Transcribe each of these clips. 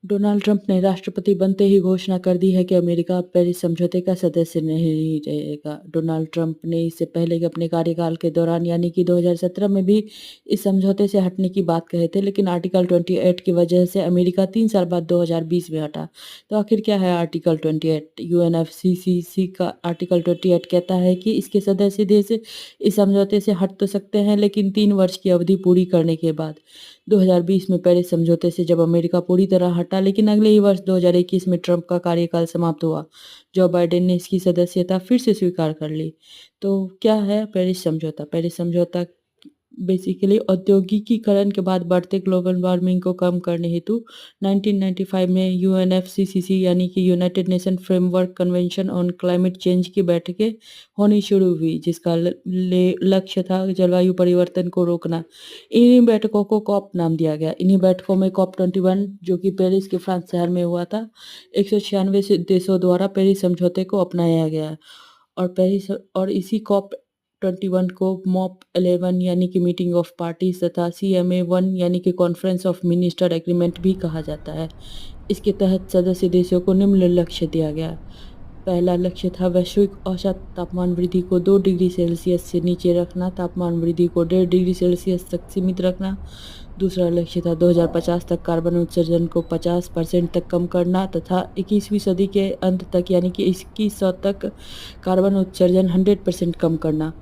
Donald Trump ने राष्ट्रपति बनते ही घोषणा कर दी है कि अमेरिका पेरिस समझौते का सदस्य नहीं रहेगा। डोनाल्ड ट्रंप ने इससे पहले कि अपने कार्यकाल के दौरान यानी कि 2017 में भी इस समझौते से हटने की बात कहे थे, लेकिन आर्टिकल 28 की वजह से अमेरिका 3 साल बाद 2020 में हटा। तो आखिर क्या है आर्टिकल 28? यूएनएफसीसीसी का आर्टिकल 28 कहता है कि इसके सदस्य देश इस समझौते से हट तो सकते हैं, लेकिन 3 वर्ष की अवधि पूरी करने के बाद। 2020 में पेरिस समझौते से जब अमेरिका पूरी तरह हटा, लेकिन अगले ही वर्ष 2021 में ट्रंप का कार्यकाल समाप्त हुआ। जो बाइडेन ने इसकी सदस्यता फिर से स्वीकार कर ली। तो क्या है पेरिस समझौता? पेरिस समझौता बेसिकली औद्योगिकीकरण के बाद बढ़ते ग्लोबल वार्मिंग को कम करने हेतु 1995 में यूएनएफसीसीसी यानी कि United nation framework convention on climate change की बैठकें होनी शुरू हुई, जिसका लक्ष्य था जलवायु परिवर्तन को रोकना। इन्हीं बैठकों को कॉप नाम दिया गया। इन्हीं बैठकों में कॉप 21 जो कि पेरिस के फ्रांस शहर में हुआ था, 196 देशों द्वारा पेरिस समझौते को अपनाया गया। और इसी कॉप 21 को मॉप 11 यानी कि मीटिंग ऑफ पार्टीज तथा CMA 1 यानी कि कॉन्फ्रेंस ऑफ मिनिस्टर एग्रीमेंट भी कहा जाता है। इसके तहत सदस्य देशों को निम्न लक्ष्य दिया गया। पहला लक्ष्य था वैश्विक औसत तापमान वृद्धि को 2 डिग्री सेल्सियस से नीचे रखना, तापमान वृद्धि को 1.5 डिग्री सेल्सियस तक सीमित रखना। दूसरा लक्ष्य था 2050 तक कार्बन उत्सर्जन को 50% तक कम करना तथा 21वीं सदी के अंत तक यानी कि 2100 तक कार्बन उत्सर्जन 100% कम करना।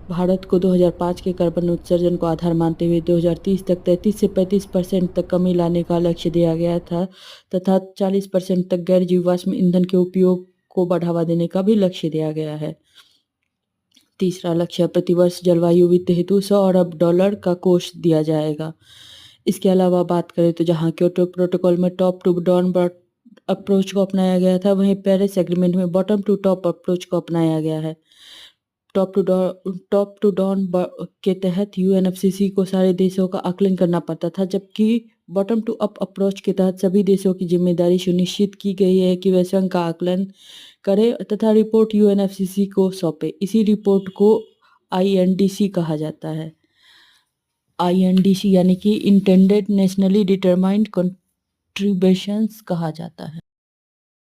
भारत को 2005 के कार्बन उत्सर्जन को आधार मानते हुए 2030 तक 33 से 35% तक कमी लाने का लक्ष्य दिया गया था तथा 40% तक गैर जीवाश्म ईंधन के उपयोग को बढ़ावा देने का भी लक्ष्य दिया गया है। तीसरा लक्ष्य प्रतिवर्ष जलवायु वित्त हेतु $100 अरब का कोष दिया जाएगा। इसके अलावा बात करें तो जहां क्योटो प्रोटोकॉल में टॉप टू डाउन अप्रोच को अपनाया गया था, वहीं पेरिस एग्रीमेंट में बॉटम टू टॉप अप्रोच को अपनाया गया है। टॉप टू डाउन के तहत यूएनएफसीसी को सारे देशों का आकलन करना पड़ता था, जबकि बॉटम टू अप अप्रोच के तहत सभी देशों की जिम्मेदारी सुनिश्चित की गई है कि वे स्वयं का आकलन करें तथा रिपोर्ट यूएनएफसीसी को सौंपे। इसी रिपोर्ट को INDC कहा जाता है। INDC यानी कि इंटेंडेड नेशनली डिटरमाइंड कंट्रीब्यूशंस कहा जाता है।